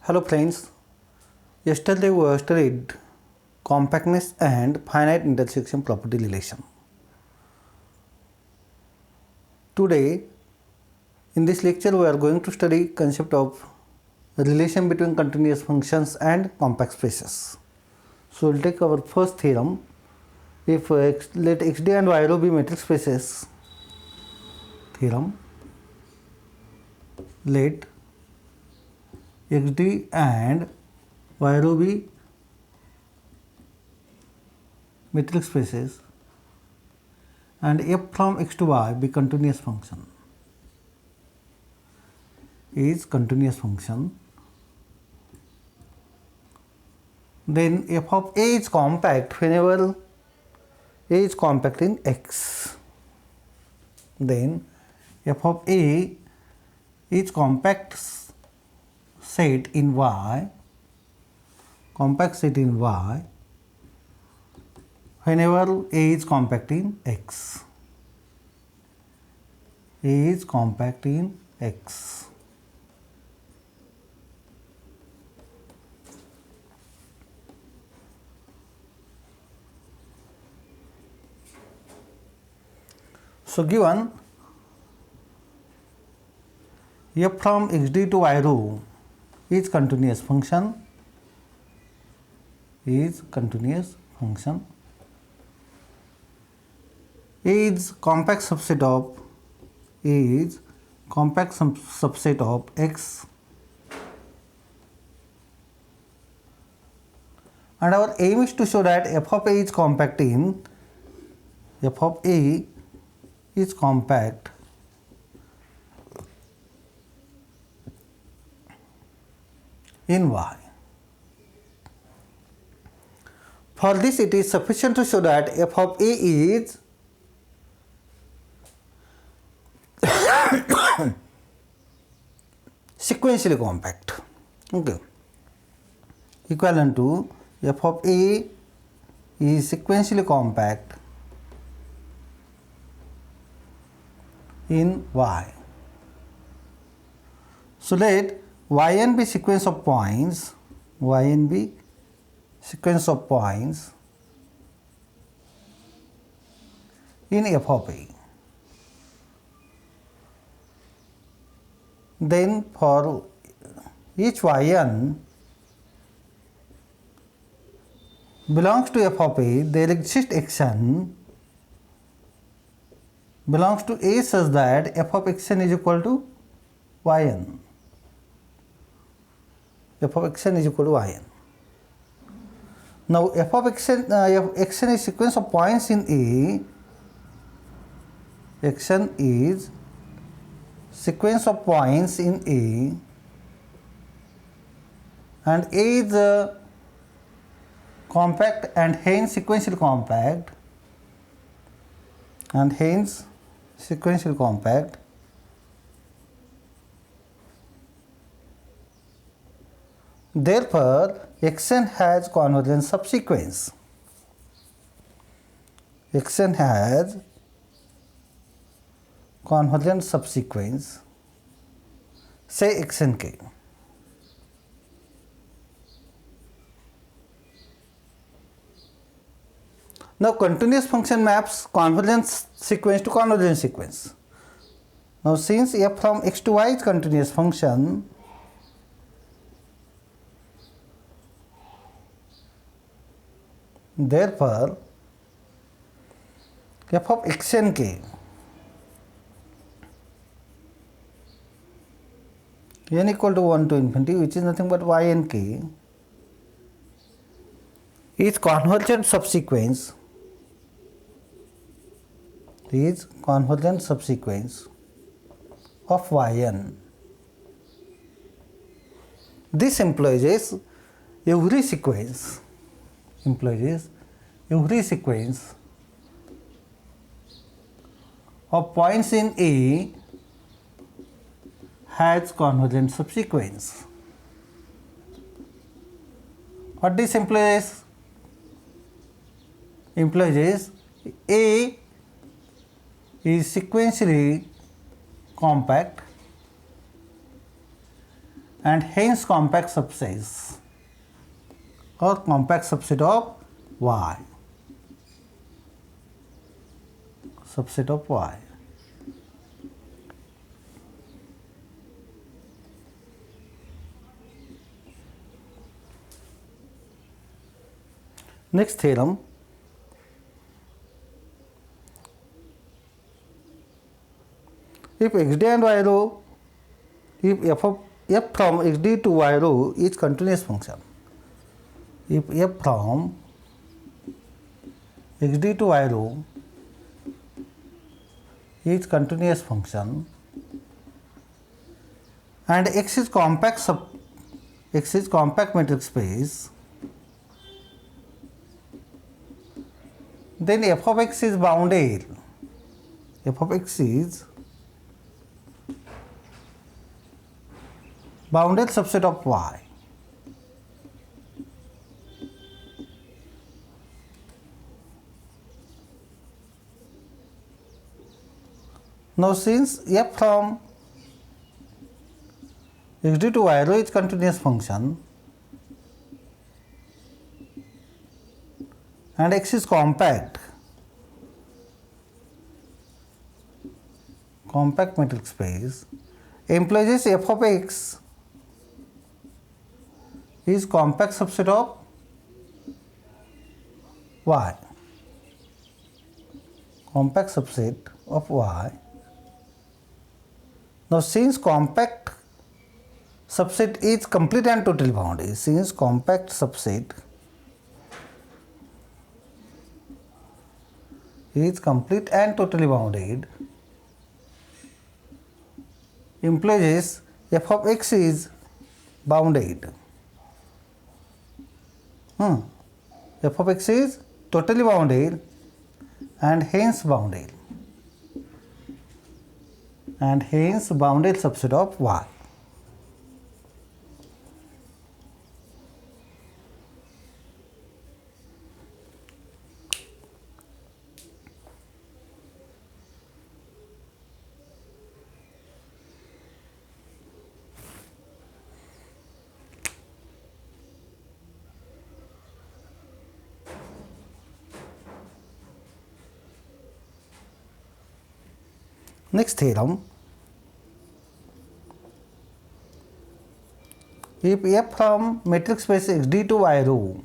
Hello friends, yesterday we studied compactness and finite intersection property relation. Today in this lecture we are going to study concept of relation between continuous functions and compact spaces. So we will take our first theorem. If let xd and y row be metric spaces, theorem, let xd and y row be metric spaces and f from x to y be continuous function, is continuous function, then f of a is compact whenever a is compact in x, then f of a is compact set in y, compact set in y whenever a is compact in x, a is compact in x. So given f from xd to y row is continuous function, is continuous function, is compact subset of x, and our aim is to show that f of a is compact in y. For this it is sufficient to show that f of a is sequentially compact, okay, equivalent to f of a is sequentially compact in y. So let yn be sequence of points, yn be sequence of points in f of a. Then for each yn belongs to f of a, there exists action belongs to a such that f of xn is equal to yn. F of xn is equal to yn. Now f of xn, xn is sequence of points in a, xn is sequence of points in a, and a is compact and hence sequentially compact, and hence sequentially compact. Therefore xn has convergent subsequence, xn has convergent subsequence, say xnk. Now continuous function maps convergent sequence to convergent sequence. Now since f from x to y is continuous function, therefore f of xnk n equal to 1 to infinity, which is nothing but ynk, is convergent subsequence, is convergent subsequence of yn. This implies every sequence of points in a has convergent subsequence. What this implies? Implies a is sequentially compact and hence compact subspace or compact subset of Y. Subset of Y. Next theorem, if xd and y row, if f from xd to y row is continuous function, if f from xd to y row is continuous function and x is compact metric space, then f of x is bounded. F of x is bounded subset of y. Now, since f from xd to y row is continuous function and x is compact metric space, implies f of x is compact subset of y. Compact subset of y. Now, since compact subset is complete and totally bounded, since compact subset is complete and totally bounded, implies f of x is bounded. F of x is totally bounded and hence bounded, bounded subset of y. Next theorem, if f from metric space xd to y row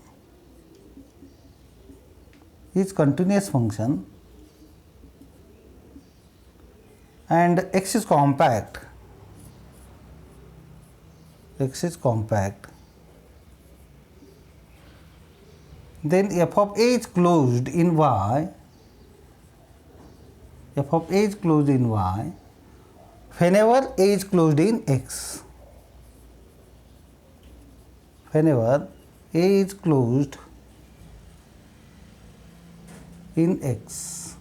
is continuous function and x is compact, then f of a is closed in y, whenever a is closed in x. Whenever a is closed in x.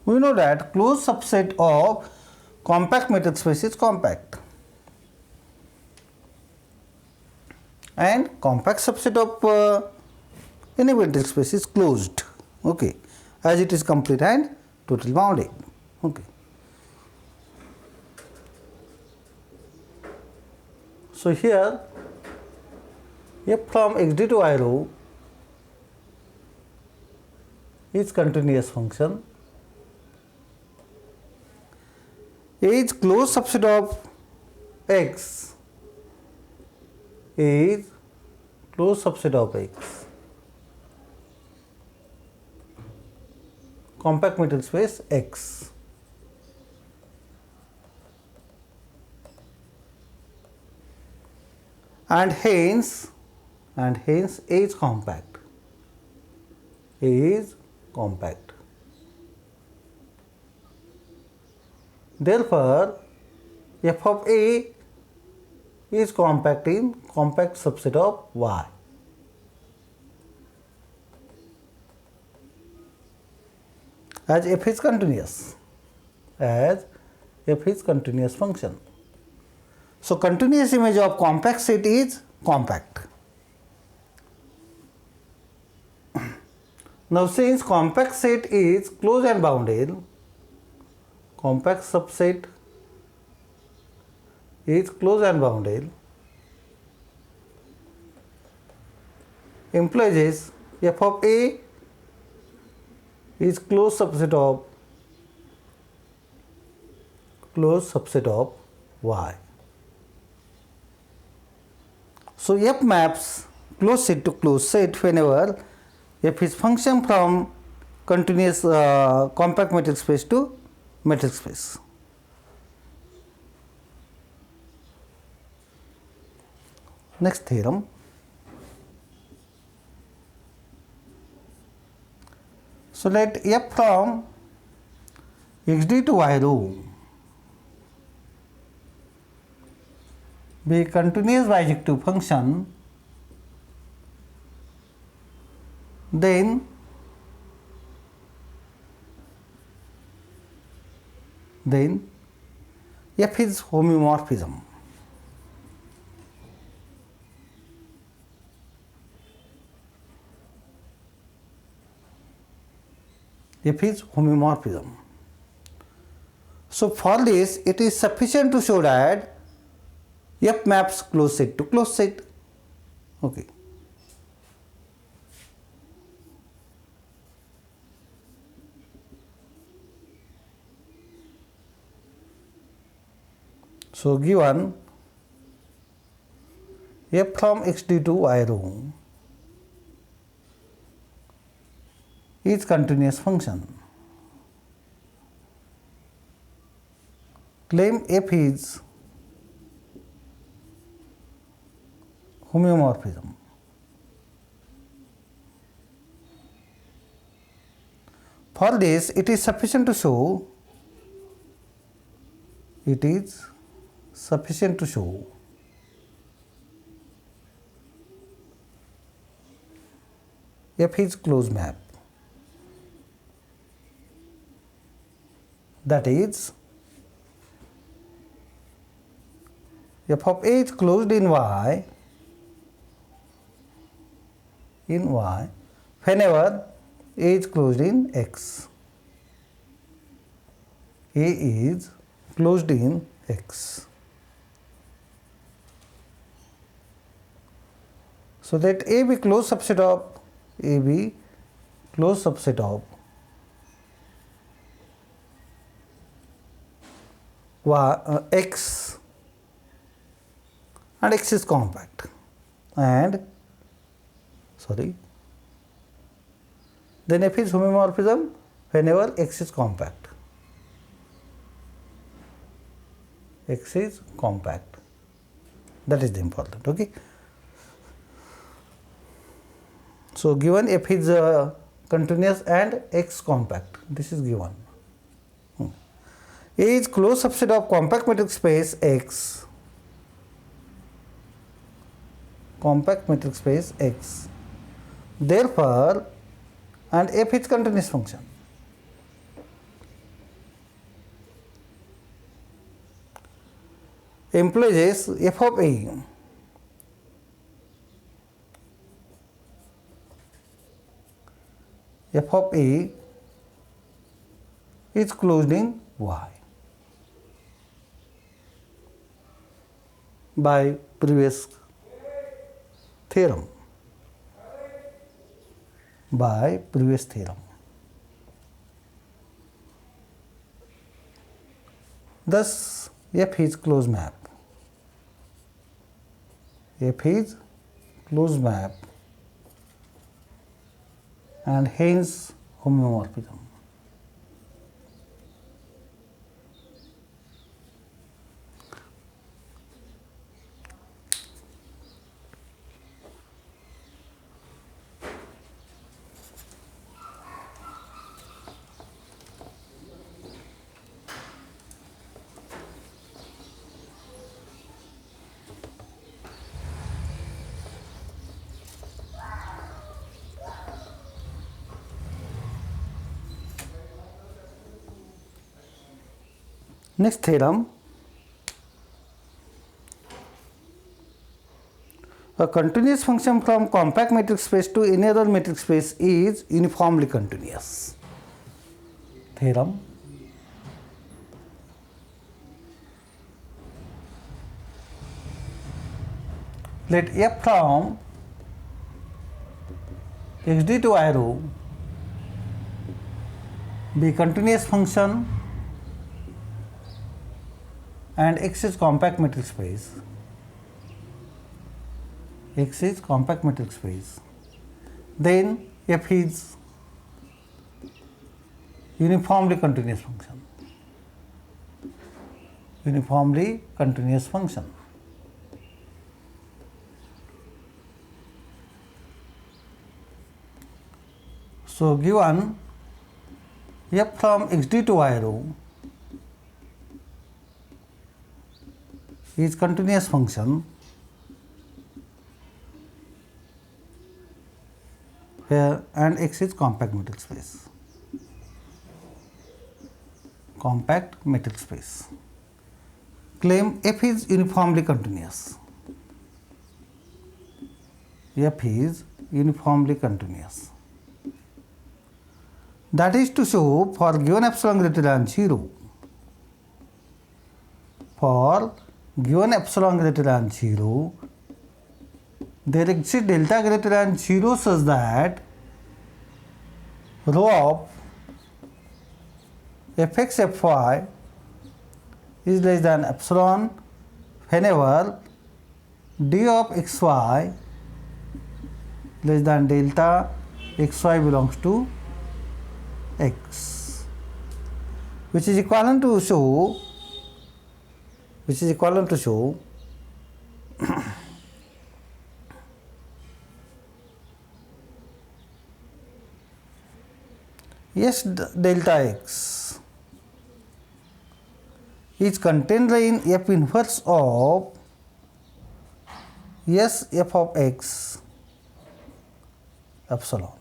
We know that closed subset of compact metric space is compact and compact subset of any metric space is closed, okay, as it is complete and totally bounded, okay. So, here f from xd to y row is continuous function, A is closed subset of x, is closed subset of x, compact metric space x. And hence A is compact, Therefore, f of a is compact in compact subset of y. As f is continuous, f is continuous function. So continuous image of compact set is compact. Now since compact set is closed and bounded, compact subset is closed and bounded, implies f of a is closed subset of y. So f maps closed set to closed set whenever f is function from continuous compact metric space to metric space. Next theorem. So let f from xd to y rho be a continuous bijective function, then f is homeomorphism. F is homeomorphism. So for this, it is sufficient to show that f maps closed set to closed set. Okay. So given f from xd to y rho is continuous function. Claim f is homeomorphism. For this, it is sufficient to show f is closed map. That is, f of a is closed in y whenever a is closed in x. A is closed in x. So let A be closed subset of x, and x is compact, then f is homeomorphism whenever x is compact. X is compact. That is the important. Okay. So given f is continuous and x compact. This is given. A is closed subset of compact metric space X. Therefore, and f is continuous function. Implies f of a is closed in y by previous theorem. Thus, f is closed map. And hence homeomorphism. Next theorem, a continuous function from compact metric space to any other metric space is uniformly continuous. Theorem, let f from xd to I rho be continuous function and X is compact metric space. X is compact metric space. Then f is uniformly continuous function. Uniformly continuous function. So given f from xd to I rho is continuous function where and X is compact metric space. Compact metric space. Claim f is uniformly continuous. F is uniformly continuous. That is to show for given epsilon greater than 0, for given epsilon greater than 0, there exists delta greater than 0 such that rho of fx fy is less than epsilon whenever d of xy less than delta xy belongs to x, which is equivalent to show S delta x is contained in f inverse of S f of x epsilon.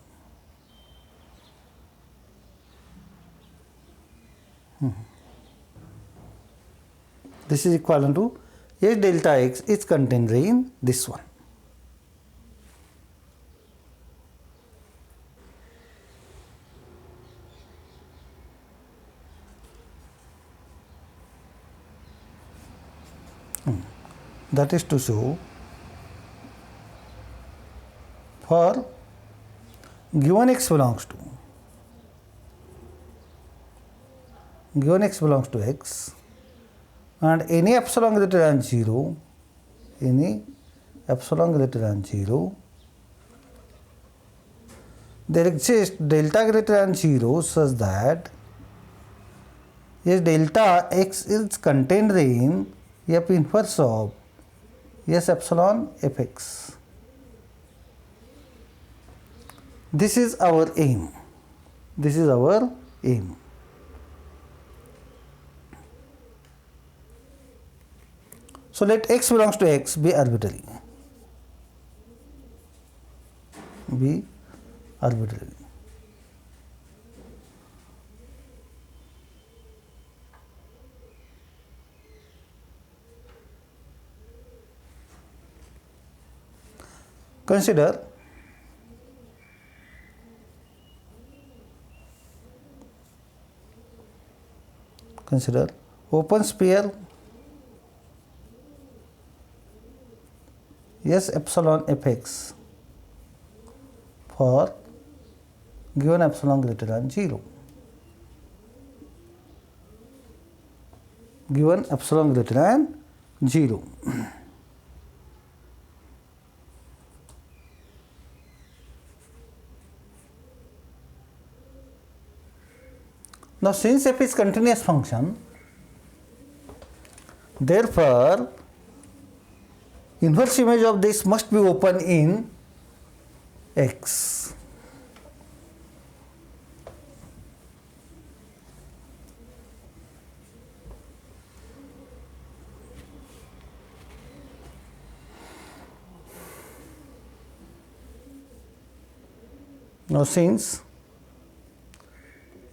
This is equivalent to S delta x is contained in this one. That is to show for given x belongs to x and any epsilon greater than 0, there exists delta greater than 0 such that S delta x is contained in f inverse of S epsilon fx. This is our aim. So let x belongs to x be arbitrary. Consider open sphere S epsilon fx for given epsilon greater than 0. Now, since f is continuous function, therefore, inverse image of this must be open in x. Now, since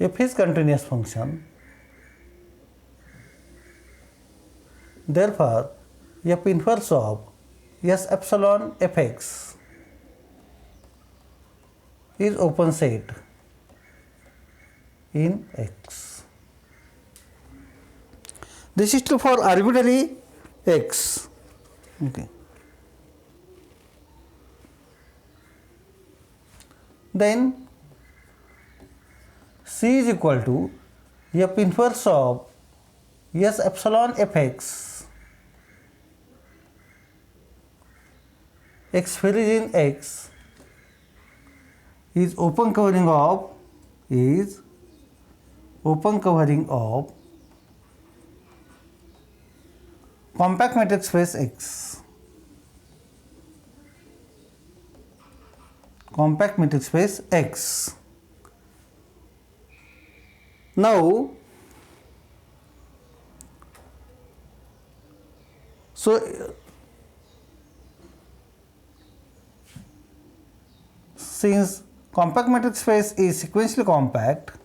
f is continuous function, Therefore, F inverse of S epsilon Fx is open set in X. This is true for arbitrary X. Okay. Then C is equal to F inverse of S epsilon Fx, X varies in X, is open covering of compact metric space X. Compact metric space X. Now, since compact metric space is sequentially compact,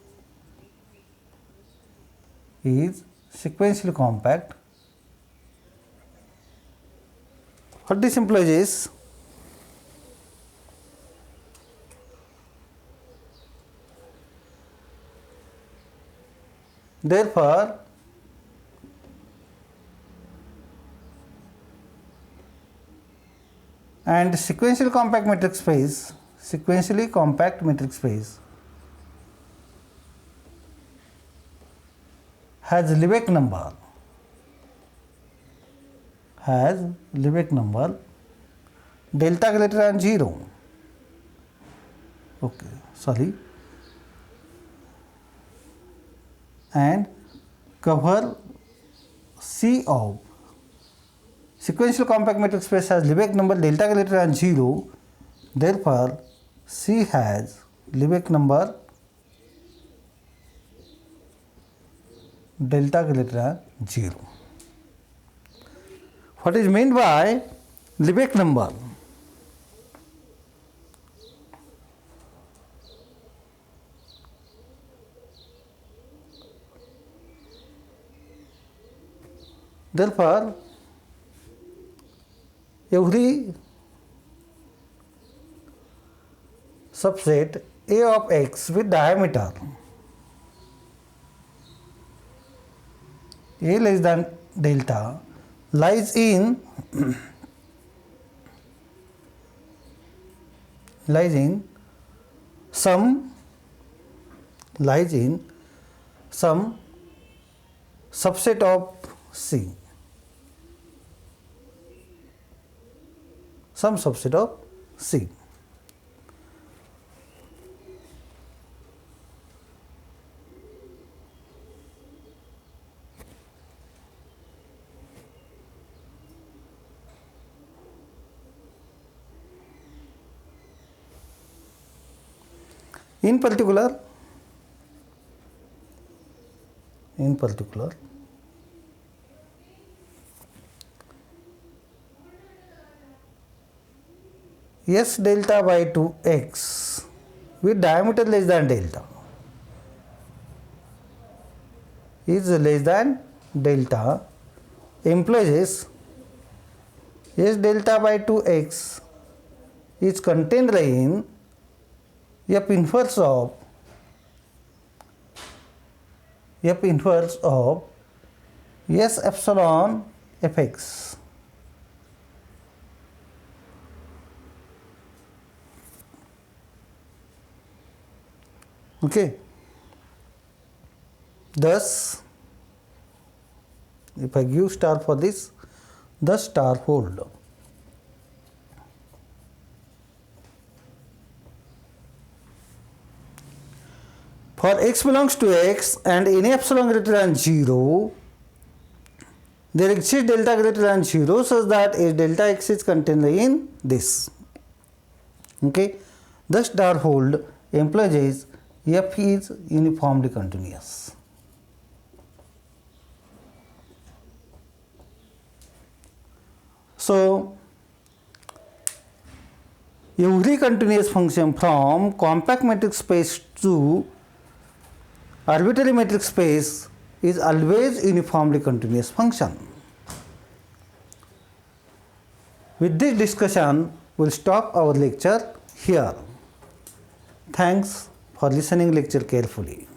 what this implies is therefore and sequentially compact metric space has Lebesgue number delta greater than 0. Okay, sorry. And cover C of sequential compact metric space has Lebesgue number delta greater than 0. Therefore, C has Lebesgue number delta greater than 0. What is meant by Lebesgue number? Therefore, every subset A of X with diameter A less than delta lies in some subset of C. Some subset of C. In particular, S delta by 2x with diameter less than delta is less than delta implies S delta by 2x is contained in F inverse of S epsilon Fx. Okay. Thus, if I give star for this, the star hold. For x belongs to x and any epsilon greater than 0, there exists delta greater than 0 such that a delta x is contained in this. Okay. The star hold implies F is uniformly continuous. So, every continuous function from compact metric space to arbitrary metric space is always uniformly continuous function. With this discussion, we'll stop our lecture here. Thanks for listening lecture carefully.